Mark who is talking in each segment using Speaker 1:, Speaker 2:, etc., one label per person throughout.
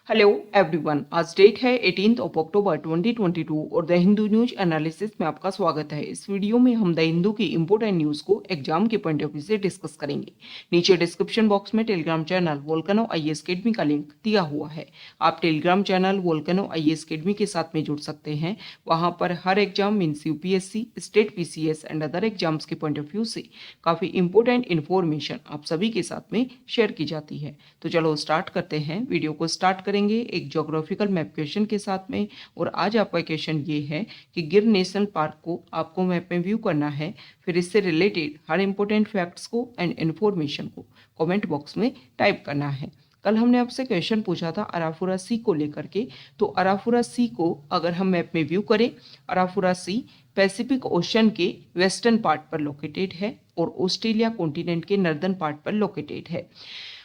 Speaker 1: Hello everyone, आज date है 18 अक्टूबर 2022 और द हिंदू न्यूज एनालिसिस में आपका स्वागत है। इस वीडियो में हम द हिंदू की इंपोर्टेंट न्यूज को एग्जाम के पॉइंट ऑफ व्यू से डिस्कस करेंगे। नीचे डिस्क्रिप्शन बॉक्स में Telegram channel Volcano IAS academy का लिंक दिया हुआ है। आप Telegram channel Volcano IAS academy के साथ में जुड़ सकते हैं। वहां पर हर exam means UPSC, state PCS and other exams के पॉइंट ऑफ व्यू से काफी इंपोर्टेंट इन्फॉर्मेशन आप सभी के साथ में शेयर की जाती है। तो चलो स्टार्ट करते हैं। वीडियो को स्टार्ट करेंगे एक ज्योग्राफिकल मैप क्वेश्चन के साथ में। और आज आपका क्वेश्चन ये है कि गिर नेशनल पार्क को आपको मैप में व्यू करना है। फिर इससे रिलेटेड हर इंपॉर्टेंट फैक्ट्स को एंड इन्फॉर्मेशन को कमेंट बॉक्स में टाइप करना है। कल हमने आपसे क्वेश्चन पूछा था अराफुरा सी को लेकर के। तो अराफुरा सी को अगर हम मैप में व्यू करें, अराफुरा सी पैसिफिक ओशन के वेस्टर्न पार्ट पर लोकेटेड है और ऑस्ट्रेलिया कॉन्टिनेंट के नॉर्दर्न पार्ट पर लोकेटेड है।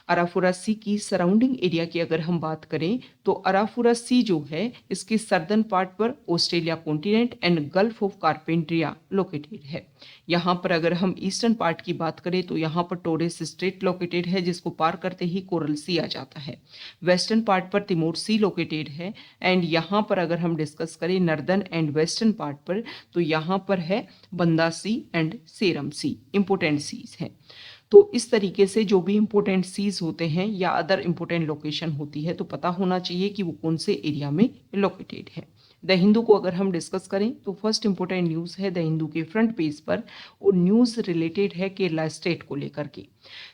Speaker 1: अराफुरा सी की सराउंडिंग एरिया की अगर हम बात करें तो अराफुरा सी जो है इसके सर्दर्न पार्ट पर Australia continent and gulf of Carpentaria located है। यहाँ पर अगर हम ईस्टर्न पार्ट की बात करें तो यहाँ पर टोरेस स्ट्रेट लोकेटेड है, जिसको पार करते ही कोरल सी आ जाता है। वेस्टर्न पार्ट पर तिमोर सी लोकेटेड है। एंड यहाँ पर अगर हम डिस्कस करें नॉर्दर्न एंड वेस्टर्न पार्ट पर तो यहाँ पर है Banda sea and Seram sea, important seas है। तो इस तरीके से जो भी इंपॉर्टेंट सीज होते हैं या अदर इंपॉर्टेंट लोकेशन होती है तो पता होना चाहिए कि वो कौन से एरिया में लोकेटेड है। द हिंदू को अगर हम डिस्कस करें तो फर्स्ट इंपॉर्टेंट न्यूज़ है द हिंदू के फ्रंट पेज पर, और न्यूज़ रिलेटेड है केरला स्टेट को लेकर के।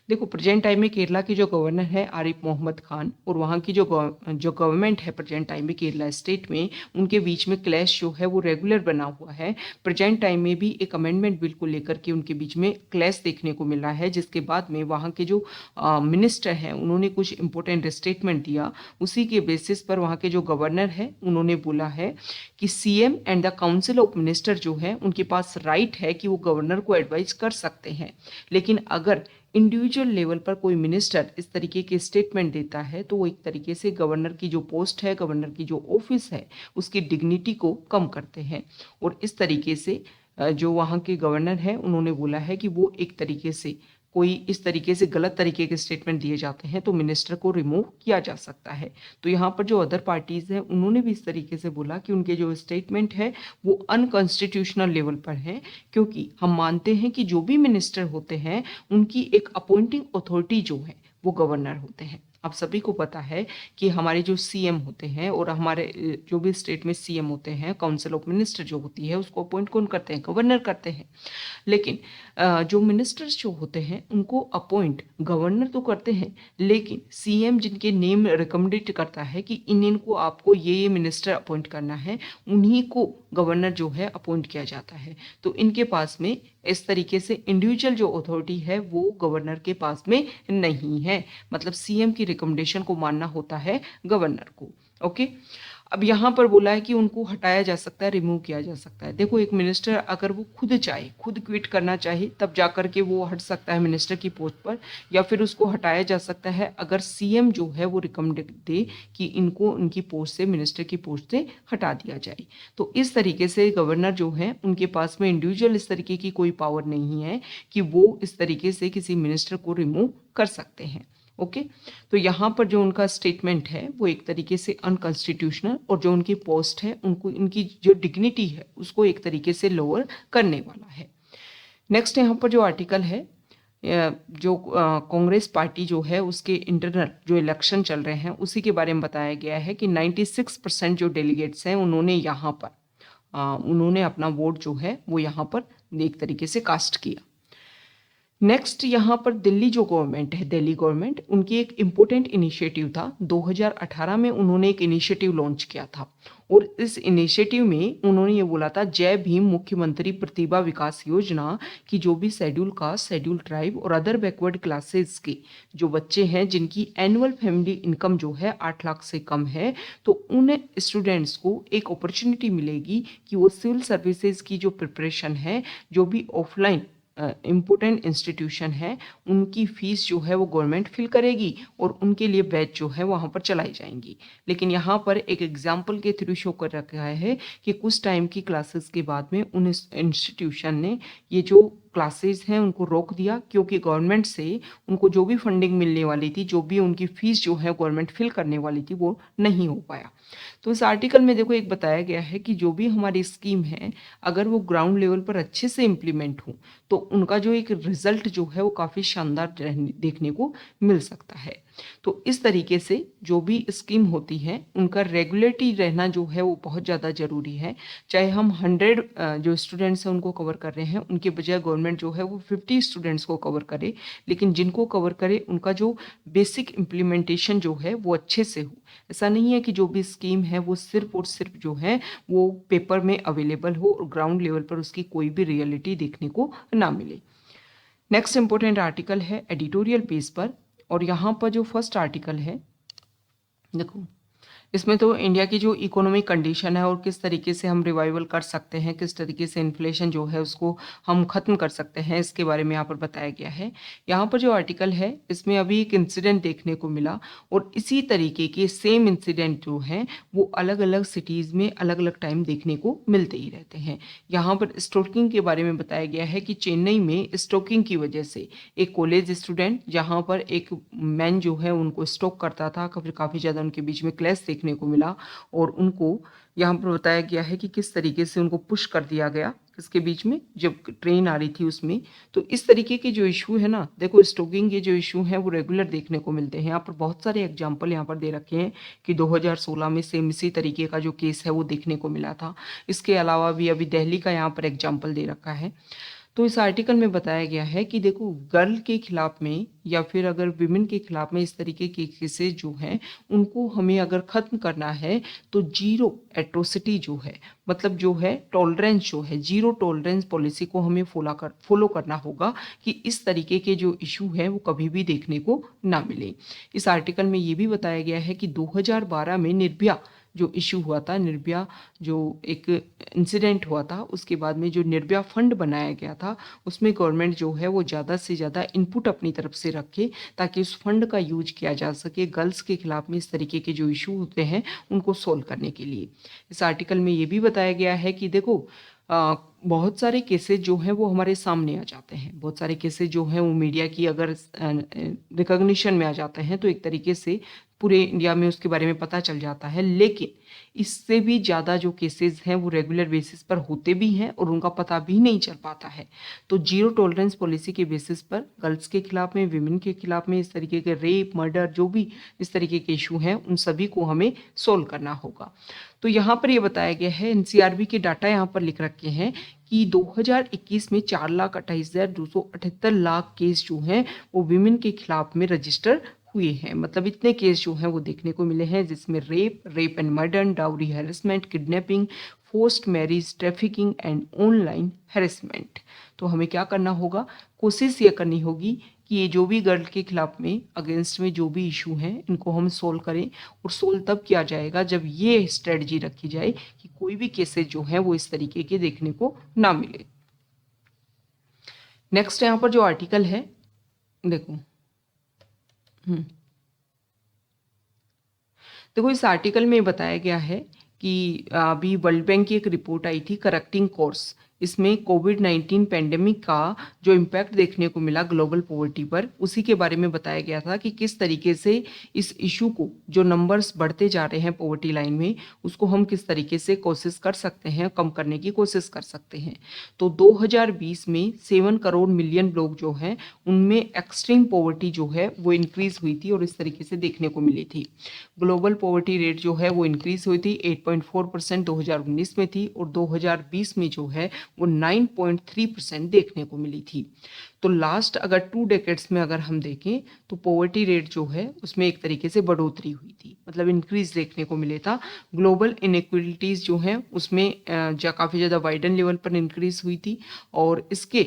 Speaker 1: देखो, प्रेजेंट टाइम में केरला के जो गवर्नर है आरिफ मोहम्मद खान और वहाँ की जो गवर्नमेंट है प्रेजेंट टाइम में केरला स्टेट में, उनके बीच में क्लैश जो है वो रेगुलर बना हुआ है। प्रेजेंट टाइम में भी एक अमेंडमेंट बिल को लेकर के उनके बीच में क्लैश देखने को मिला है, जिसके बाद में वहाँ के जो मिनिस्टर हैं उन्होंने कुछ इंपॉर्टेंट स्टेटमेंट दिया। उसी के बेसिस पर वहाँ के जो गवर्नर है उन्होंने बोला है कि CM and the council of minister जो है उनके पास राइट है कि वो गवर्नर को एडवाइस कर सकते हैं। लेकिन अगर इंडिविजुअल लेवल पर कोई मिनिस्टर इस तरीके के स्टेटमेंट देता है तो वो एक तरीके से गवर्नर की जो पोस्ट है, गवर्नर की जो ऑफिस है, उसकी डिग्निटी को कम करते हैं। और इस तरीके से जो वहाँ के गवर्नर हैं उन्होंने बोला है कि वो एक तरीके से कोई इस तरीके से गलत तरीके के स्टेटमेंट दिए जाते हैं तो मिनिस्टर को रिमूव किया जा सकता है। तो यहाँ पर जो अदर पार्टीज हैं उन्होंने भी इस तरीके से बोला कि उनके जो स्टेटमेंट है वो अनकॉन्स्टिट्यूशनल लेवल पर है, क्योंकि हम मानते हैं कि जो भी मिनिस्टर होते हैं उनकी एक अपॉइंटिंग अथॉरिटी जो है वो गवर्नर होते हैं। आप सभी को पता है कि हमारे जो सीएम होते हैं और हमारे जो भी स्टेट में सीएम होते हैं, काउंसिल ऑफ मिनिस्टर जो होती है उसको अपॉइंट कौन करते हैं? गवर्नर करते हैं। लेकिन जो मिनिस्टर्स जो होते हैं उनको अपॉइंट गवर्नर तो करते हैं, लेकिन सीएम जिनके नेम रिकमेंडेड करता है कि इन इनको आपको ये मिनिस्टर अपॉइंट करना है, उन्हीं को गवर्नर जो है अपॉइंट किया जाता है। तो इनके पास में इस तरीके से इंडिविजुअल जो अथॉरिटी है वो गवर्नर के पास में नहीं है। मतलब सीएम की रिकमेंडेशन को मानना होता है गवर्नर को। ओके, अब यहाँ पर बोला है कि उनको हटाया जा सकता है, रिमूव किया जा सकता है। देखो, एक मिनिस्टर अगर वो खुद चाहे, खुद क्विट करना चाहे, तब जाकर के वो हट सकता है मिनिस्टर की पोस्ट पर, या फिर उसको हटाया जा सकता है अगर सीएम जो है वो रिकमेंड दे कि इनको उनकी पोस्ट से, मिनिस्टर की पोस्ट से हटा दिया जाए। तो इस तरीके से गवर्नर जो है उनके पास में इंडिविजुअल इस तरीके की कोई पावर नहीं है कि वो इस तरीके से किसी मिनिस्टर को रिमूव कर सकते हैं। ओके, तो यहाँ पर जो उनका स्टेटमेंट है वो एक तरीके से अनकॉन्स्टिट्यूशनल, और जो उनकी पोस्ट है उनको, इनकी जो डिग्निटी है उसको एक तरीके से लोअर करने वाला है। नेक्स्ट यहाँ पर जो आर्टिकल है, जो कांग्रेस पार्टी जो है उसके इंटरनल जो इलेक्शन चल रहे हैं उसी के बारे में बताया गया है कि 96% जो डेलीगेट्स हैं उन्होंने यहाँ पर उन्होंने अपना वोट जो है वो यहाँ पर एक तरीके से कास्ट किया। नेक्स्ट यहाँ पर दिल्ली जो गवर्नमेंट है, दिल्ली गवर्नमेंट, उनकी एक इम्पोर्टेंट इनिशिएटिव था। 2018 में उन्होंने एक इनिशिएटिव लॉन्च किया था, और इस इनिशिएटिव में उन्होंने ये बोला था जय भीम मुख्यमंत्री प्रतिभा विकास योजना की जो भी शेड्यूल कास्ट, शेड्यूल ट्राइब और अदर बैकवर्ड क्लासेस के जो बच्चे हैं जिनकी एनुअल फैमिली इनकम जो है 8 लाख से कम है, तो उन स्टूडेंट्स को एक अपॉर्चुनिटी मिलेगी कि वो सिविल सर्विसेज की जो प्रिपरेशन है, जो भी ऑफलाइन इम्पोर्टेंट इंस्टीट्यूशन है, उनकी फ़ीस जो है वो गवर्नमेंट फिल करेगी और उनके लिए बैच जो है वहाँ पर चलाई जाएंगी। लेकिन यहाँ पर एक एग्जाम्पल के थ्रू शो कर रखा है कि कुछ टाइम की क्लासेस के बाद में उन इंस्टीट्यूशन ने ये जो क्लासेस हैं उनको रोक दिया, क्योंकि गवर्नमेंट से उनको जो भी फंडिंग मिलने वाली थी, जो भी उनकी फीस जो है गवर्नमेंट फिल करने वाली थी, वो नहीं हो पाया। तो इस आर्टिकल में देखो एक बताया गया है कि जो भी हमारी स्कीम है, अगर वो ग्राउंड लेवल पर अच्छे से इम्प्लीमेंट हो तो उनका जो एक रिजल्ट जो है वो काफ़ी शानदार देखने को मिल सकता है। तो इस तरीके से जो भी स्कीम होती है उनका रेगुलेटरी रहना जो है वो बहुत ज़्यादा ज़रूरी है। चाहे हम 100 जो स्टूडेंट्स हैं उनको कवर कर रहे हैं, उनके बजाय गवर्नमेंट जो है वो 50 स्टूडेंट्स को कवर करे, लेकिन जिनको कवर करे उनका जो बेसिक इम्प्लीमेंटेशन जो है वो अच्छे से हो। ऐसा नहीं है कि जो भी स्कीम है वो सिर्फ और सिर्फ जो है वो पेपर में अवेलेबल हो और ग्राउंड लेवल पर उसकी कोई भी रियलिटी देखने को ना मिले। नेक्स्ट इंपॉर्टेंट आर्टिकल है एडिटोरियल पेज पर, और यहाँ पर जो फर्स्ट आर्टिकल है, देखो इसमें तो इंडिया की जो इकोनॉमिक कंडीशन है और किस तरीके से हम रिवाइवल कर सकते हैं, किस तरीके से इन्फ्लेशन जो है उसको हम ख़त्म कर सकते हैं, इसके बारे में यहाँ पर बताया गया है। यहाँ पर जो आर्टिकल है इसमें अभी एक इंसिडेंट देखने को मिला, और इसी तरीके के सेम इंसिडेंट जो हैं वो अलग अलग सिटीज़ में अलग अलग टाइम देखने को मिलते ही रहते हैं। यहाँ पर स्टोकिंग के बारे में बताया गया है कि चेन्नई में स्टोकिंग की वजह से एक कॉलेज स्टूडेंट, जहाँ पर एक मैन जो है उनको स्टोक करता था, काफ़ी ज़्यादा उनके बीच में क्लैश देखने को मिला, और उनको यहाँ पर बताया गया है कि किस तरीके से उनको पुश कर दिया गया इसके बीच में जब ट्रेन आ रही थी उसमें। तो इस तरीके के जो इशू है ना, देखो स्टोकिंग के जो इशू हैं वो रेगुलर देखने को मिलते हैं। यहाँ पर बहुत सारे एग्जाम्पल यहाँ पर दे रखे हैं कि 2016 में सेम इसी तरीके का जो केस है वो देखने को मिला था। इसके अलावा भी अभी दिल्ली का यहाँ पर एग्जाम्पल दे रखा है। तो इस आर्टिकल में बताया गया है कि देखो गर्ल के खिलाफ में या फिर अगर विमेन के खिलाफ में इस तरीके के केसेस जो हैं उनको हमें अगर ख़त्म करना है तो जीरो एट्रोसिटी जो है, मतलब जो है टॉलरेंस जो है, जीरो टॉलरेंस पॉलिसी को हमें फॉलो करना होगा कि इस तरीके के जो इशू है वो कभी भी देखने को ना मिले। इस आर्टिकल में ये भी बताया गया है कि 2012 में निर्भया जो इशू हुआ था, निर्भया जो एक इंसिडेंट हुआ था, उसके बाद में जो निर्भया फंड बनाया गया था उसमें गवर्नमेंट जो है वो ज़्यादा से ज़्यादा इनपुट अपनी तरफ से रखे ताकि उस फंड का यूज किया जा सके गर्ल्स के खिलाफ में इस तरीके के जो इशू होते हैं उनको सोल्व करने के लिए। इस आर्टिकल में ये भी बताया गया है कि देखो बहुत सारे केसेस जो हैं वो हमारे सामने आ जाते हैं, बहुत सारे केसेस जो हैं वो मीडिया की अगर रिकॉग्निशन में आ जाते हैं तो एक तरीके से पूरे इंडिया में उसके बारे में पता चल जाता है, लेकिन इससे भी ज़्यादा जो केसेस हैं वो रेगुलर बेसिस पर होते भी हैं और उनका पता भी नहीं चल पाता है। तो जीरो टॉलरेंस पॉलिसी के बेसिस पर गर्ल्स के खिलाफ में, विमेन के खिलाफ में इस तरीके के रेप, मर्डर, जो भी इस तरीके के इशू हैं उन सभी को हमें सोल्व करना होगा। तो यहाँ पर ये बताया गया है, एनसीआरबी के डाटा यहाँ पर लिख रखे हैं कि 2021 में 4,28,278 लाख केस जो हैं वो विमेन के खिलाफ में रजिस्टर हुए हैं। मतलब इतने केस जो हैं वो देखने को मिले हैं जिसमें rape and murder, dowry harassment, kidnapping, forced marriage, trafficking and online harassment. तो हमें क्या करना होगा, कोशिश ये करनी होगी कि ये जो भी गर्ल के खिलाफ में अगेंस्ट में जो भी इशू हैं इनको हम सोल्व करें, और सोल्व तब किया जाएगा जब ये स्ट्रेटजी रखी जाए कि कोई भी केसेस जो हैं वो इस तरीके के देखने को ना मिले। नेक्स्ट यहाँ पर जो आर्टिकल है देखो, देखो इस आर्टिकल में बताया गया है कि अभी वर्ल्ड बैंक की एक रिपोर्ट आई थी करेक्टिंग कोर्स, इसमें कोविड-19 पैंडेमिक का जो इम्पैक्ट देखने को मिला ग्लोबल पॉवर्टी पर, उसी के बारे में बताया गया था कि किस तरीके से इस इशू को, जो नंबर्स बढ़ते जा रहे हैं पॉवर्टी लाइन में, उसको हम किस तरीके से कोशिश कर सकते हैं, कम करने की कोशिश कर सकते हैं। तो 2020 में 7 करोड़ मिलियन लोग जो हैं उनमें एक्सट्रीम पॉवर्टी जो है वो इंक्रीज हुई थी और इस तरीके से देखने को मिली थी। ग्लोबल पॉवर्टी रेट जो है वो इंक्रीज हुई थी, 8.4% 2019 में थी और 2020 में जो है वो 9.3% देखने को मिली थी। तो लास्ट अगर 2 डेकेड्स में अगर हम देखें तो पॉवर्टी रेट जो है उसमें एक तरीके से बढ़ोतरी हुई थी, मतलब इंक्रीज देखने को मिले था। ग्लोबल इनइक्वलिटीज़ जो हैं उसमें काफ़ी ज़्यादा वाइडन लेवल पर इंक्रीज हुई थी। और इसके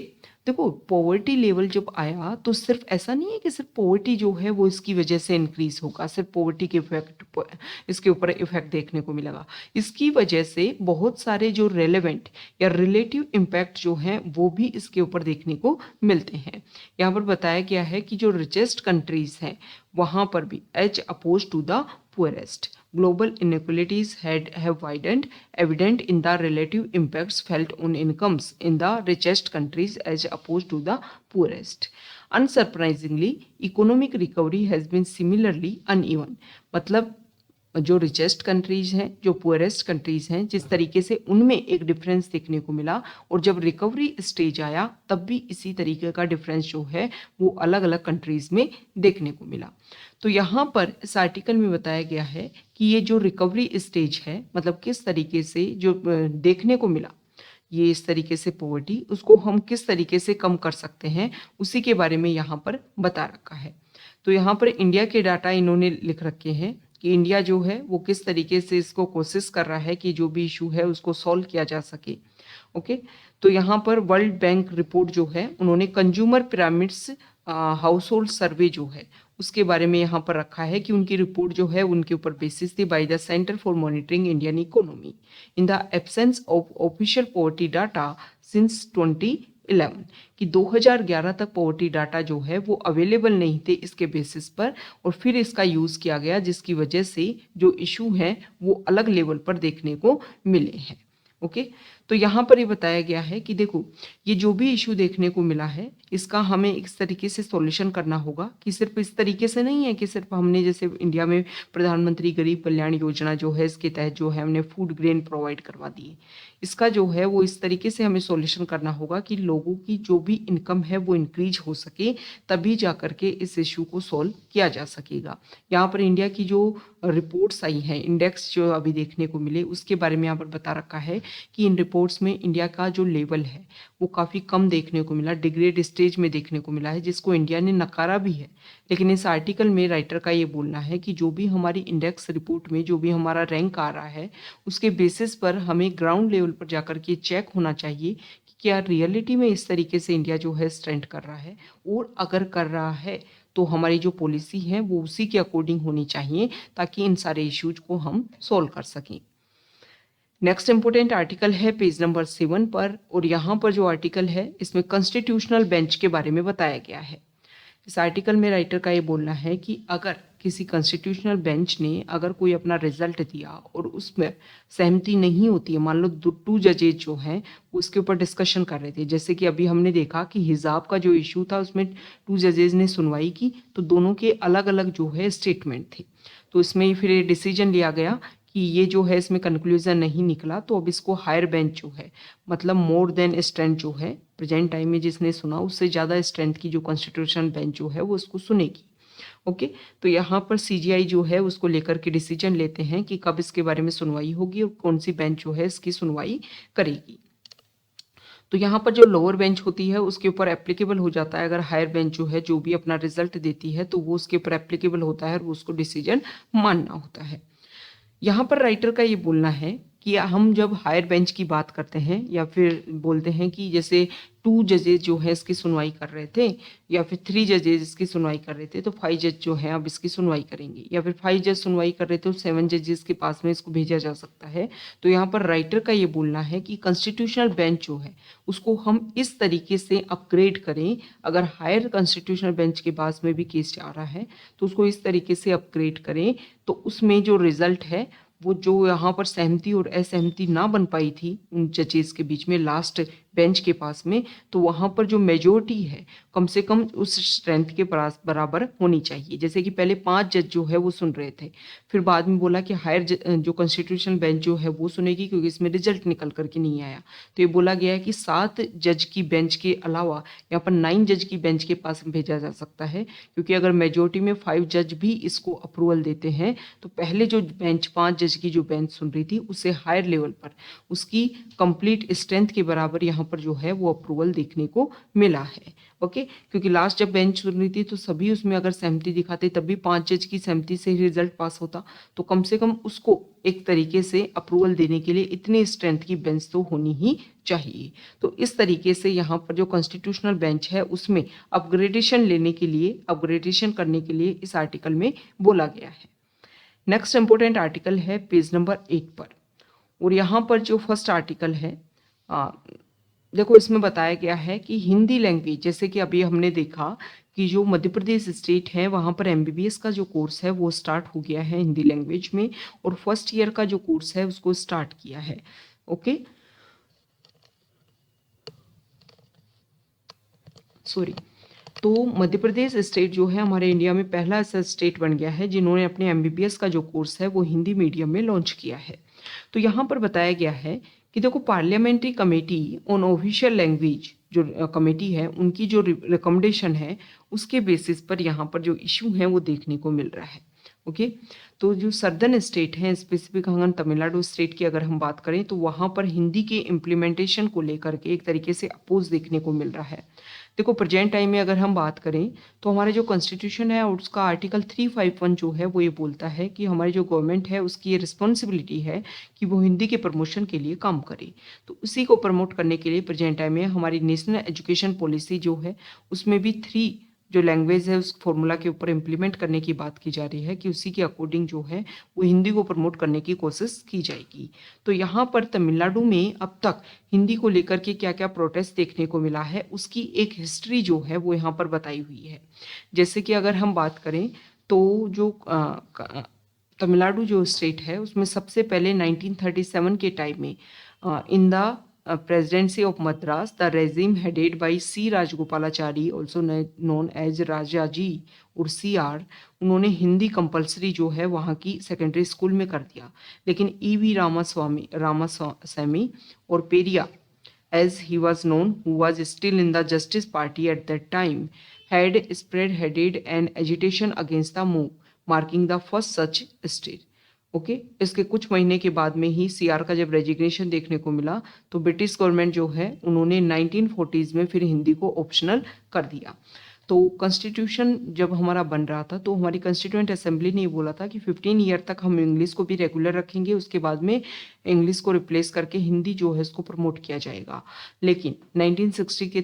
Speaker 1: देखो पॉवर्टी लेवल जब आया तो सिर्फ ऐसा नहीं है कि सिर्फ पॉवर्टी जो है वो इसकी वजह से इंक्रीज होगा, सिर्फ पॉवर्टी के इफेक्ट इसके ऊपर इफेक्ट देखने को मिलेगा। इसकी वजह से बहुत सारे जो रेलेवेंट या रिलेटिव इम्पैक्ट जो हैं वो भी इसके ऊपर देखने को मिलते हैं। यहाँ पर बताया गया है कि जो रिचेस्ट कंट्रीज हैं वहाँ पर भी as opposed to the poorest. Global inequalities have widened, evident in the relative impacts felt on incomes in the richest countries as opposed to the poorest. Unsurprisingly, economic recovery has been similarly uneven. मतलब जो richest countries हैं, जो poorest countries हैं, जिस तरीके से उनमें एक डिफरेंस देखने को मिला, और जब रिकवरी स्टेज आया तब भी इसी तरीके का डिफरेंस जो है वो अलग अलग कंट्रीज में देखने को मिला। तो यहाँ पर इस आर्टिकल में बताया गया है कि ये जो रिकवरी स्टेज है, मतलब किस तरीके से जो देखने को मिला, ये इस तरीके से पॉवर्टी, उसको हम किस तरीके से कम कर सकते हैं, उसी के बारे में यहाँ पर बता रखा है। तो यहाँ पर इंडिया के डाटा इन्होंने लिख रखे हैं कि इंडिया जो है वो किस तरीके से इसको कोशिश कर रहा है कि जो भी इशू है उसको सॉल्व किया जा सके। ओके, तो यहाँ पर वर्ल्ड बैंक रिपोर्ट जो है उन्होंने कंज्यूमर पिरामिड्स हाउस होल्ड सर्वे जो है उसके बारे में यहाँ पर रखा है कि उनकी रिपोर्ट जो है उनके ऊपर बेसिस थी by the centre for monitoring Indian economy in the absence of official poverty data since 2011, कि 2011 तक पॉवर्टी डाटा जो है वो अवेलेबल नहीं थे इसके बेसिस पर, और फिर इसका यूज़ किया गया जिसकी वजह से जो इशू हैं वो अलग लेवल पर देखने को मिले हैं। ओके, तो यहाँ पर ये बताया गया है कि देखो ये जो भी इशू देखने को मिला है इसका हमें इस तरीके से सॉल्यूशन करना होगा कि सिर्फ इस तरीके से नहीं है कि सिर्फ हमने जैसे इंडिया में प्रधानमंत्री गरीब कल्याण योजना जो है इसके तहत जो है हमने फूड ग्रेन प्रोवाइड करवा दिए। इसका जो है वो इस तरीके से हमें सॉल्यूशन करना होगा कि लोगों की जो भी इनकम है वो इंक्रीज हो सके, तभी जा करके इस इशू को सॉल्व किया जा सकेगा। यहाँ पर इंडिया की जो रिपोर्ट्स आई हैं, इंडेक्स जो अभी देखने को मिले, उसके बारे में यहाँ पर बता रखा है कि इन रिपोर्ट्स में इंडिया का जो लेवल है वो काफ़ी कम देखने को मिला, डिग्रेड स्टेज में देखने को मिला है, जिसको इंडिया ने नकारा भी है। लेकिन इस आर्टिकल में राइटर का ये बोलना है कि जो भी हमारी इंडेक्स रिपोर्ट में जो भी हमारा रैंक आ रहा है उसके बेसिस पर हमें ग्राउंड लेवल पर जाकर के चेक होना चाहिए कि क्या रियलिटी में इस तरीके से इंडिया जो है स्ट्रेंथ कर रहा है, और अगर कर रहा है तो हमारी जो पॉलिसी है वो उसी के अकॉर्डिंग होनी चाहिए ताकि इन सारे इश्यूज को हम सॉल्व कर सकें। नेक्स्ट इंपोर्टेंट आर्टिकल है पेज नंबर 7 पर, और यहाँ पर जो आर्टिकल है इसमें कॉन्स्टिट्यूशनल बेंच के बारे में बताया गया है। इस आर्टिकल में राइटर का ये बोलना है कि अगर किसी कॉन्स्टिट्यूशनल बेंच ने अगर कोई अपना रिजल्ट दिया और उसमें सहमति नहीं होती है, मान लो 2 जजेज जो हैं उसके ऊपर डिस्कशन कर रहे थे, जैसे कि अभी हमने देखा कि हिजाब का जो इशू था उसमें 2 जजेज ने सुनवाई की, तो दोनों के अलग अलग जो है स्टेटमेंट थे, तो इसमें फिर ये डिसीजन लिया गया कि ये जो है इसमें कंक्लूजन नहीं निकला, तो अब इसको हायर बेंच जो है, मतलब मोर देन स्ट्रेंथ जो है प्रेजेंट टाइम में जिसने सुना उससे ज़्यादा स्ट्रेंथ की जो कॉन्स्टिट्यूशन बेंच जो है वो उसको सुनेगी। ओके, तो यहाँ पर सीजीआई जो है उसको लेकर के डिसीजन लेते हैं कि कब इसके बारे में सुनवाई होगी और कौन सी बेंच जो है इसकी सुनवाई करेगी। तो यहाँ पर जो लोअर बेंच होती है उसके ऊपर एप्लीकेबल हो जाता है, अगर हायर बेंच जो है जो भी अपना रिजल्ट देती है तो वो उसके ऊपर एप्लीकेबल होता है और उसको डिसीजन मानना होता है। यहाँ पर राइटर का ये बोलना है कि हम जब हायर बेंच की बात करते हैं या फिर बोलते हैं कि जैसे 2 जजेज जो है इसकी सुनवाई कर रहे थे या फिर 3 जजेज इसकी सुनवाई कर रहे थे, तो 5 जज जो है अब इसकी सुनवाई करेंगे, या फिर 5 जज सुनवाई कर रहे थे तो 7 जजेस के पास में इसको भेजा जा सकता है। तो यहाँ पर राइटर का ये बोलना है कि कॉन्स्टिट्यूशनल बेंच जो है उसको हम इस तरीके से अपग्रेड करें, अगर हायर कॉन्स्टिट्यूशनल बेंच के पास में भी केस जा रहा है तो उसको इस तरीके से अपग्रेड करें, तो उसमें जो रिजल्ट है वो जो यहाँ पर सहमति और असहमति ना बन पाई थी उन जजेस के बीच में लास्ट बेंच के पास में, तो वहाँ पर जो मेजोरिटी है कम से कम उस स्ट्रेंथ के बराबर होनी चाहिए। जैसे कि पहले 5 जज जो है वो सुन रहे थे, फिर बाद में बोला कि हायर जो कॉन्स्टिट्यूशनल बेंच जो है वो सुनेगी क्योंकि इसमें रिजल्ट निकल करके नहीं आया, तो ये बोला गया है कि 7 जज की बेंच के अलावा यहाँ पर 9 जज की बेंच के पास भेजा जा सकता है, क्योंकि अगर मेजोरिटी में 5 जज भी इसको अप्रूवल देते हैं तो पहले जो बेंच 5 जज की जो बेंच सुन रही थी उससे हायर लेवल पर उसकी कंप्लीट स्ट्रेंथ के बराबर यहाँ पर जो है वो अप्रूवल देखने को मिला है। ओके, क्योंकि लास्ट जब बेंच सुन रही थी तो सभी उसमें अगर सहमति दिखाते तब भी 5 जज की सहमति से ही रिजल्ट पास होता, तो कम से कम उसको एक तरीके से अप्रूवल देने के लिए इतनी स्ट्रेंथ की बेंच तो होनी ही चाहिए। तो इस तरीके से यहाँ पर जो कॉन्स्टिट्यूशनल बेंच है उसमें अपग्रेडेशन करने के लिए इस आर्टिकल में बोला गया है। नेक्स्ट इंपोर्टेंट आर्टिकल है पेज नंबर 8 पर, और यहाँ पर जो फर्स्ट आर्टिकल है देखो इसमें बताया गया है कि हिंदी लैंग्वेज, जैसे कि अभी हमने देखा कि जो मध्य प्रदेश स्टेट है वहाँ पर एमबीबीएस का जो कोर्स है वो स्टार्ट हो गया है हिंदी लैंग्वेज में, और फर्स्ट ईयर का जो कोर्स है उसको स्टार्ट किया है। Okay, sorry. तो मध्य प्रदेश स्टेट जो है हमारे इंडिया में पहला ऐसा स्टेट बन गया है जिन्होंने अपने एमबीबीएस का जो कोर्स है वो हिंदी मीडियम में लॉन्च किया है। तो यहाँ पर बताया गया है कि देखो parliamentary committee on official language जो कमेटी है उनकी जो रिकमेंडेशन है उसके बेसिस पर यहाँ पर जो इशू है वो देखने को मिल रहा है। ओके, तो जो सर्दर्न स्टेट हैं, स्पेसिफिक अगर तमिलनाडु स्टेट की अगर हम बात करें तो वहाँ पर हिंदी के इम्प्लीमेंटेशन को लेकर के एक तरीके से अपोज देखने को मिल रहा है। देखो प्रेजेंट टाइम में अगर हम बात करें तो हमारे जो कॉन्स्टिट्यूशन है और उसका आर्टिकल 351 जो है वो ये बोलता है कि हमारी जो गवर्नमेंट है उसकी ये रिस्पॉन्सिबिलिटी है कि वो हिंदी के प्रमोशन के लिए काम करे। तो उसी को प्रमोट करने के लिए प्रेजेंट टाइम में हमारी नेशनल एजुकेशन पॉलिसी जो है उसमें भी 3 जो लैंग्वेज है उस फॉर्मूला के ऊपर इम्प्लीमेंट करने की बात की जा रही है कि उसी के अकॉर्डिंग जो है वो हिंदी को प्रमोट करने की कोशिश की जाएगी। तो यहाँ पर तमिलनाडु में अब तक हिंदी को लेकर के क्या क्या प्रोटेस्ट देखने को मिला है उसकी एक हिस्ट्री जो है वो यहाँ पर बताई हुई है। जैसे कि अगर हम बात करें तो जो तमिलनाडु जो स्टेट है उसमें सबसे पहले 1937 के टाइम में in the presidency of Madras, the regime headed by C. Rajagopalachari, also known as Rajaji और CR, उन्होंने हिंदी कंपलसरी जो है वहाँ की सेकेंडरी स्कूल में कर दिया। लेकिन EV रामास्वामी और Periyar, as he was known, who was still in the Justice Party at that time, had spearheaded an agitation against the move, marking the first such state. Okay, इसके कुछ महीने के बाद में ही सीआर का जब रेजिग्नेशन देखने को मिला तो ब्रिटिश गवर्नमेंट जो है उन्होंने 1940s में फिर हिंदी को ऑप्शनल कर दिया। तो कॉन्स्टिट्यूशन जब हमारा बन रहा था तो हमारी कॉन्स्टिट्यूएंट असेंबली ने ये बोला था कि 15 ईयर तक हम इंग्लिश को भी रेगुलर रखेंगे, उसके बाद में इंग्लिश को रिप्लेस करके हिंदी जो है इसको प्रमोट किया जाएगा। लेकिन 1960 के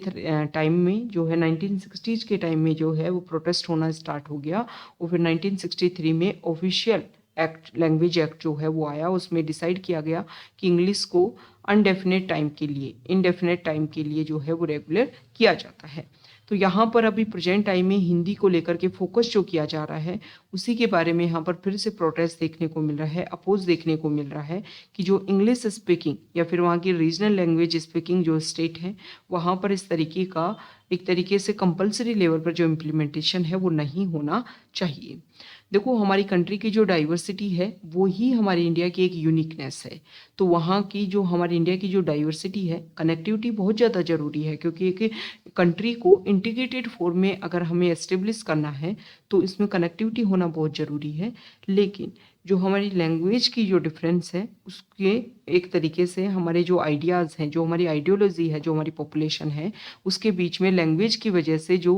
Speaker 1: टाइम में जो है 1960s के टाइम में जो है वो प्रोटेस्ट होना स्टार्ट हो गया और फिर 1963 में ऑफिशियल एक्ट, लैंग्वेज एक्ट जो है वो आया, उसमें डिसाइड किया गया कि इंग्लिश को अनडेफिनेट टाइम के लिए, इनडेफिनेट टाइम के लिए जो है वो रेगुलर किया जाता है। तो यहाँ पर अभी प्रेजेंट टाइम में हिंदी को लेकर के फोकस जो किया जा रहा है उसी के बारे में यहाँ पर फिर से प्रोटेस्ट देखने को मिल रहा है, अपोज देखने को मिल रहा है कि जो इंग्लिश स्पीकिंग या फिर वहाँ की रीजनल लैंग्वेज स्पीकिंग जो स्टेट है वहाँ पर इस तरीके का एक तरीके से कंपलसरी लेवल पर जो इम्प्लीमेंटेशन है वो नहीं होना चाहिए। देखो हमारी कंट्री की जो डाइवर्सिटी है वो ही हमारी इंडिया की एक यूनिकनेस है। तो वहाँ की जो हमारी इंडिया की जो डाइवर्सिटी है, कनेक्टिविटी बहुत ज़्यादा ज़रूरी है क्योंकि एक कंट्री को इंटीग्रेटेड फॉर्म में अगर हमें एस्टेब्लिश करना है तो इसमें कनेक्टिविटी होना बहुत ज़रूरी है। लेकिन जो हमारी लैंग्वेज की जो डिफरेंस है उसके एक तरीके से हमारे जो आइडियाज़ हैं, जो हमारी आइडियोलॉजी है, जो हमारी पॉपुलेशन है उसके बीच में लैंग्वेज की वजह से जो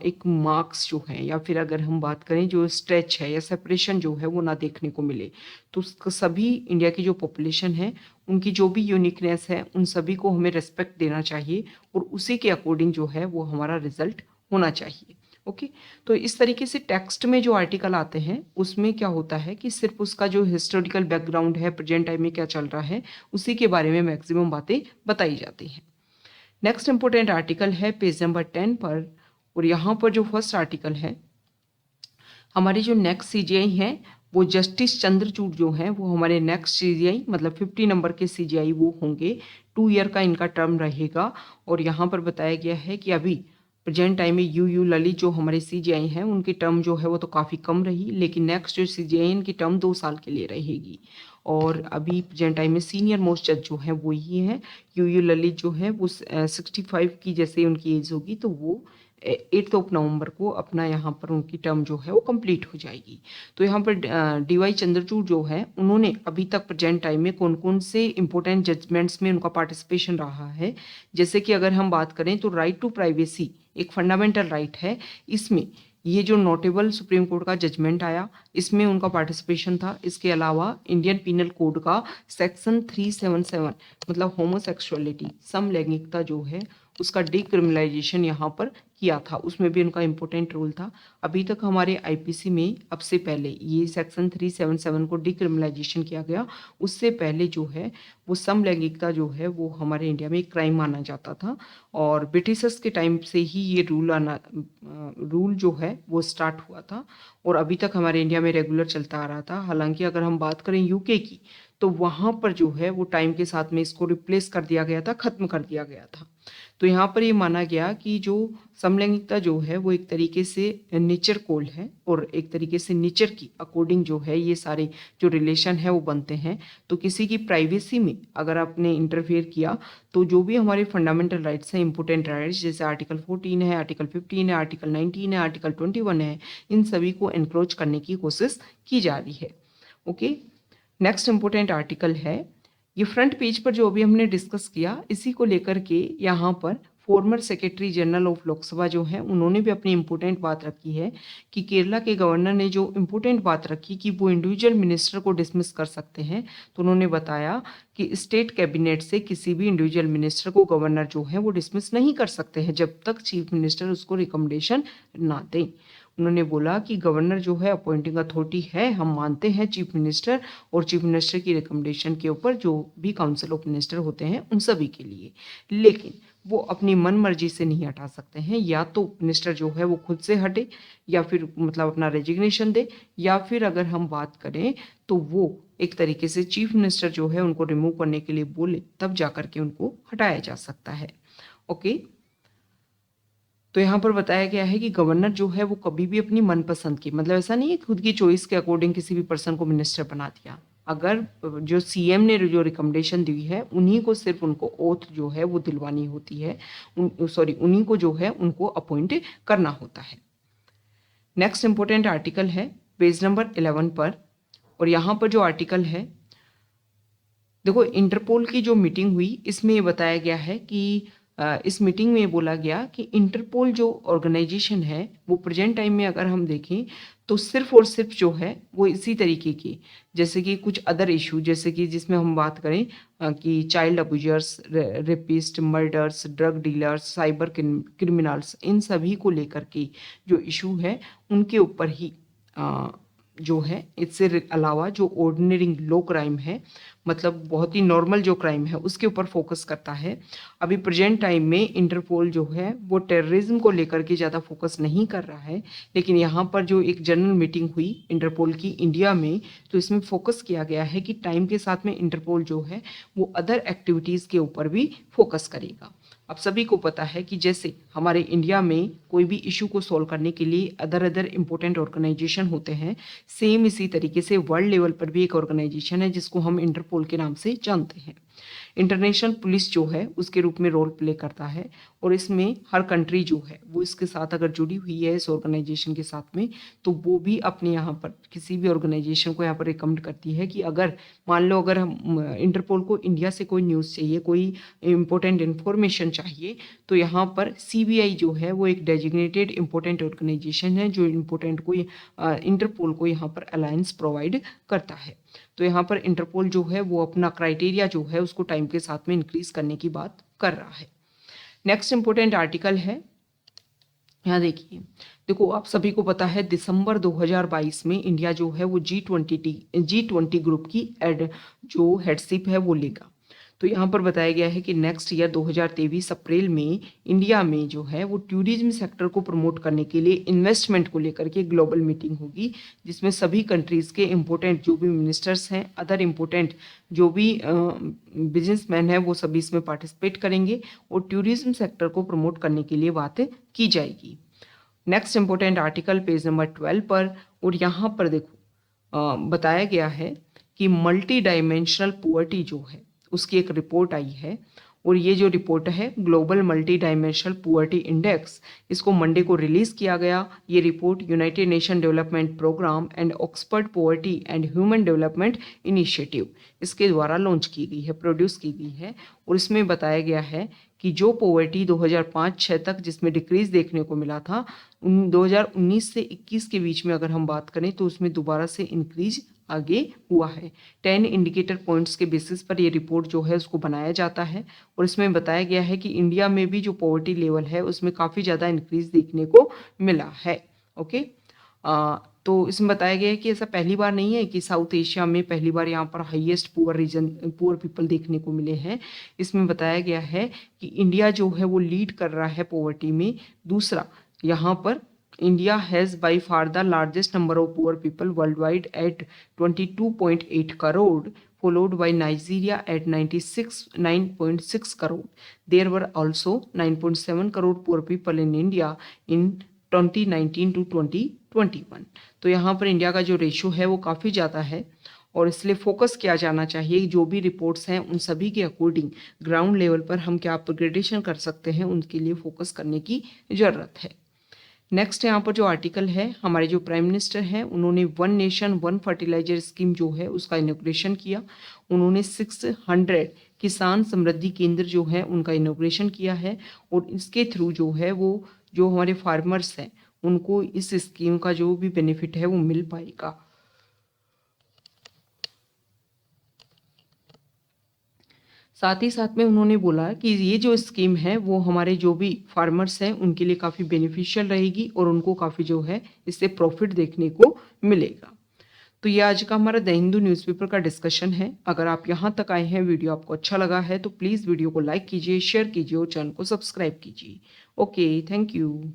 Speaker 1: एक मार्क्स जो है या फिर अगर हम बात करें जो स्ट्रेच है या सेपरेशन जो है वो ना देखने को मिले। तो सभी इंडिया की जो पॉपुलेशन है उनकी जो भी यूनिकनेस है उन सभी को हमें रेस्पेक्ट देना चाहिए और उसी के अकॉर्डिंग जो है वो हमारा रिजल्ट होना चाहिए। ओके, तो इस तरीके से टेक्स्ट में जो आर्टिकल आते हैं उसमें क्या होता है कि सिर्फ उसका जो हिस्टोरिकल बैकग्राउंड है, प्रेजेंट टाइम में क्या चल रहा है उसी के बारे में मैक्सिमम बातें बताई जाती हैं। नेक्स्ट इंपॉर्टेंट आर्टिकल है पेज नंबर 10 पर, और यहाँ पर जो फर्स्ट आर्टिकल है हमारी जो नेक्स्ट सीजीआई है वो जस्टिस चंद्रचूड़ जो है वो हमारे नेक्स्ट सीजीआई मतलब 50 नंबर के सीजीआई वो होंगे। 2 ईयर का इनका टर्म रहेगा और यहाँ पर बताया गया है कि अभी प्रेजेंट टाइम में यू ललित जो हमारे सीजीआई हैं उनकी टर्म जो है वो तो काफ़ी कम रही, लेकिन नेक्स्ट जो सीजीआई इनकी टर्म 2 साल के लिए रहेगी। और अभी प्रेजेंट टाइम में सीनियर मोस्ट जज जो है वो ही है यू ललित जो है वो 65 की जैसे उनकी एज होगी तो वो 8 नवंबर को अपना यहाँ पर उनकी टर्म जो है वो कंप्लीट हो जाएगी। तो यहाँ पर डीवाई चंद्रचूड़ जो है उन्होंने अभी तक प्रेजेंट टाइम में कौन कौन से इंपॉर्टेंट जजमेंट्स में उनका पार्टिसिपेशन रहा है, जैसे कि अगर हम बात करें तो राइट टू प्राइवेसी एक फंडामेंटल राइट है, इसमें ये जो नोटेबल सुप्रीम कोर्ट का जजमेंट आया इसमें उनका पार्टिसिपेशन था। इसके अलावा इंडियन पीनल कोड का सेक्शन 377 मतलब होमोसेक्सुअलिटी समलैंगिकता जो है उसका डिक्रिमिनलाइजेशन यहाँ पर किया था, उसमें भी उनका इम्पोर्टेंट रोल था। अभी तक हमारे आईपीसी में अब से पहले ये सेक्शन 377 को डिक्रिमिनलाइजेशन किया गया, उससे पहले जो है वो समलैंगिकता जो है वो हमारे इंडिया में एक क्राइम माना जाता था और ब्रिटिशर्स के टाइम से ही ये रूल जो है वो स्टार्ट हुआ था और अभी तक हमारे इंडिया में रेगुलर चलता आ रहा था। हालांकि अगर हम बात करें यूके की, तो वहाँ पर जो है वो टाइम के साथ में इसको रिप्लेस कर दिया गया था, ख़त्म कर दिया गया था। तो यहाँ पर ये माना गया कि जो समलैंगिकता जो है वो एक तरीके से नेचर कोल है और एक तरीके से नेचर की अकॉर्डिंग जो है ये सारे जो रिलेशन है वो बनते हैं। तो किसी की प्राइवेसी में अगर आपने इंटरफेयर किया तो जो भी हमारे फंडामेंटल राइट्स हैं, इंपॉर्टेंट राइट्स, जैसे आर्टिकल 14 है, आर्टिकल 15 है, आर्टिकल 19 है, आर्टिकल 21 है, इन सभी को एनक्रोच करने की कोशिश की जा रही है। ओके, नेक्स्ट इंपॉर्टेंट आर्टिकल है, ये फ्रंट पेज पर जो अभी हमने डिस्कस किया इसी को लेकर के यहाँ पर former secretary general of Lok Sabha जो है उन्होंने भी अपनी इम्पोर्टेंट बात रखी है कि केरला के गवर्नर ने जो इम्पोर्टेंट बात रखी कि वो इंडिविजुअल मिनिस्टर को डिसमिस कर सकते हैं। तो उन्होंने बताया कि स्टेट कैबिनेट से किसी भी इंडिविजुअल मिनिस्टर को गवर्नर जो है वो डिसमिस नहीं कर सकते हैं जब तक चीफ मिनिस्टर उसको रिकमेंडेशन ना दें। उन्होंने बोला कि गवर्नर जो है अपॉइंटिंग अथॉरिटी है, हम मानते हैं चीफ मिनिस्टर और चीफ मिनिस्टर की रिकमेंडेशन के ऊपर जो भी काउंसिल ऑफ मिनिस्टर होते हैं उन सभी के लिए, लेकिन वो अपनी मन मर्जी से नहीं हटा सकते हैं। या तो मिनिस्टर जो है वो खुद से हटे या फिर मतलब अपना रेजिग्नेशन दे, या फिर अगर हम बात करें तो वो एक तरीके से चीफ मिनिस्टर जो है उनको रिमूव करने के लिए बोले, तब जाकर के उनको हटाया जा सकता है। ओके, तो यहाँ पर बताया गया है कि गवर्नर जो है वो कभी भी अपनी मनपसंद की, मतलब ऐसा नहीं है खुद की चॉइस के अकॉर्डिंग किसी भी पर्सन को मिनिस्टर बना दिया। अगर जो सीएम ने जो रिकमेंडेशन दी है उन्हीं को सिर्फ उनको ओथ जो है वो दिलवानी होती है, उन्हीं को जो है उनको अपॉइंट करना होता है। नेक्स्ट इंपॉर्टेंट आर्टिकल है पेज नंबर 11 पर, और यहाँ पर जो आर्टिकल है देखो, इंटरपोल की जो मीटिंग हुई इसमें ये बताया गया है कि इस मीटिंग में बोला गया कि इंटरपोल जो ऑर्गेनाइजेशन है वो प्रेजेंट टाइम में अगर हम देखें तो सिर्फ और सिर्फ जो है वो इसी तरीके की, जैसे कि कुछ अदर इशू, जैसे कि जिसमें हम बात करें कि child abusers, rapists, murders, drug dealers, cyber criminals, इन सभी को लेकर के जो इशू है उनके ऊपर ही जो है, इससे अलावा जो ऑर्डिनरी लो क्राइम है, मतलब बहुत ही नॉर्मल जो क्राइम है उसके ऊपर फोकस करता है। अभी प्रेजेंट टाइम में इंटरपोल जो है वो टेररिज्म को लेकर के ज़्यादा फोकस नहीं कर रहा है, लेकिन यहाँ पर जो एक जनरल मीटिंग हुई इंटरपोल की इंडिया में, तो इसमें फोकस किया गया है कि टाइम के साथ में इंटरपोल जो है वो अदर एक्टिविटीज़ के ऊपर भी फोकस करेगा। आप सभी को पता है कि जैसे हमारे इंडिया में कोई भी इशू को सॉल्व करने के लिए अदर इंपॉर्टेंट ऑर्गेनाइजेशन होते हैं, सेम इसी तरीके से वर्ल्ड लेवल पर भी एक ऑर्गेनाइजेशन है जिसको हम इंटरपोल के नाम से जानते हैं। इंटरनेशनल पुलिस जो है उसके रूप में रोल प्ले करता है और इसमें हर कंट्री जो है वो इसके साथ अगर जुड़ी हुई है इस ऑर्गेनाइजेशन के साथ में, तो वो भी अपने यहाँ पर किसी भी ऑर्गेनाइजेशन को यहाँ पर रिकमेंड करती है कि अगर मान लो अगर हम इंटरपोल को इंडिया से कोई न्यूज़ चाहिए, कोई इंपॉर्टेंट इन्फॉर्मेशन चाहिए, तो यहाँ पर सीबीआई जो है वो एक डेजिग्नेटेड इंपॉर्टेंट ऑर्गेनाइजेशन है जो इंपॉर्टेंट को इंटरपोल को यहाँ पर अलायंस प्रोवाइड करता है। तो यहाँ पर इंटरपोल जो है वो अपना क्राइटेरिया जो है उसको टाइम के साथ में इंक्रीज करने की बात कर रहा है। नेक्स्ट इंपॉर्टेंट आर्टिकल है, यहाँ देखिए, देखो आप सभी को पता है दिसंबर 2022 में इंडिया जो है वो G20 ग्रुप की जो हेडशिप है वो लेगा। तो यहाँ पर बताया गया है कि नेक्स्ट ईयर 2023 अप्रैल में इंडिया में जो है वो टूरिज्म सेक्टर को प्रमोट करने के लिए इन्वेस्टमेंट को लेकर के ग्लोबल मीटिंग होगी, जिसमें सभी कंट्रीज़ के इम्पोर्टेंट जो भी मिनिस्टर्स हैं, अदर इम्पोर्टेंट जो भी बिजनेसमैन हैं, वो सभी इसमें पार्टिसिपेट करेंगे और टूरिज्म सेक्टर को प्रमोट करने के लिए बात की जाएगी। Next important article page number 12 पर, और यहाँ पर देखो बताया गया है कि मल्टी डायमेंशनल पॉवर्टी जो है उसकी एक रिपोर्ट आई है, और ये जो रिपोर्ट है Global Multi Dimensional Poverty Index, इसको मंडे को रिलीज़ किया गया। ये report United Nation Development Programme and Oxford Poverty and Human Development Initiative इसके द्वारा लॉन्च की गई है, प्रोड्यूस की गई है, और इसमें बताया गया है कि जो पॉवर्टी 2005-06 तक जिसमें डिक्रीज देखने को मिला था, 2019 से 21 के बीच में अगर हम बात करें तो उसमें दोबारा से इंक्रीज आगे हुआ है। 10 इंडिकेटर पॉइंट्स के बेसिस पर ये रिपोर्ट जो है उसको बनाया जाता है और इसमें बताया गया है कि इंडिया में भी जो पॉवर्टी लेवल है उसमें काफ़ी ज़्यादा इंक्रीज देखने को मिला है। ओके, तो इसमें बताया गया है कि ऐसा पहली बार नहीं है कि साउथ एशिया में पहली बार यहाँ पर हाईएस्ट पुअर पीपल देखने को मिले हैं। इसमें बताया गया है कि इंडिया जो है वो लीड कर रहा है पॉवर्टी में। दूसरा, यहाँ पर India has by far the largest number of poor people world wide at 22.8 crore, followed by Nigeria at 9.6 crore. There were also 9.7 crore poor people in India in 2019 to 2021। तो यहाँ पर इंडिया का जो रेशो है वो काफ़ी ज़्यादा है और इसलिए फोकस किया जाना चाहिए। जो भी रिपोर्ट्स हैं उन सभी के अकॉर्डिंग ग्राउंड लेवल पर हम क्या अपग्रेडेशन कर सकते हैं उनके लिए फोकस करने की ज़रूरत है। नेक्स्ट यहाँ पर जो आर्टिकल है, हमारे जो प्राइम मिनिस्टर हैं उन्होंने one nation one fertiliser scheme जो है उसका इनोग्रेशन किया। उन्होंने 600 किसान समृद्धि केंद्र जो है उनका इनोग्रेशन किया है और इसके थ्रू जो है वो जो हमारे फार्मर्स हैं उनको इस स्कीम का जो भी बेनिफिट है वो मिल पाएगा। साथ ही साथ में उन्होंने बोला कि ये जो स्कीम है वो हमारे जो भी फार्मर्स हैं उनके लिए काफ़ी बेनिफिशियल रहेगी और उनको काफ़ी जो है इससे प्रॉफिट देखने को मिलेगा। तो ये आज का हमारा द हिंदू न्यूज़पेपर का डिस्कशन है। अगर आप यहाँ तक आए हैं, वीडियो आपको अच्छा लगा है तो प्लीज़ वीडियो को लाइक कीजिए, शेयर कीजिए और चैनल को सब्सक्राइब कीजिए। Okay, thank you.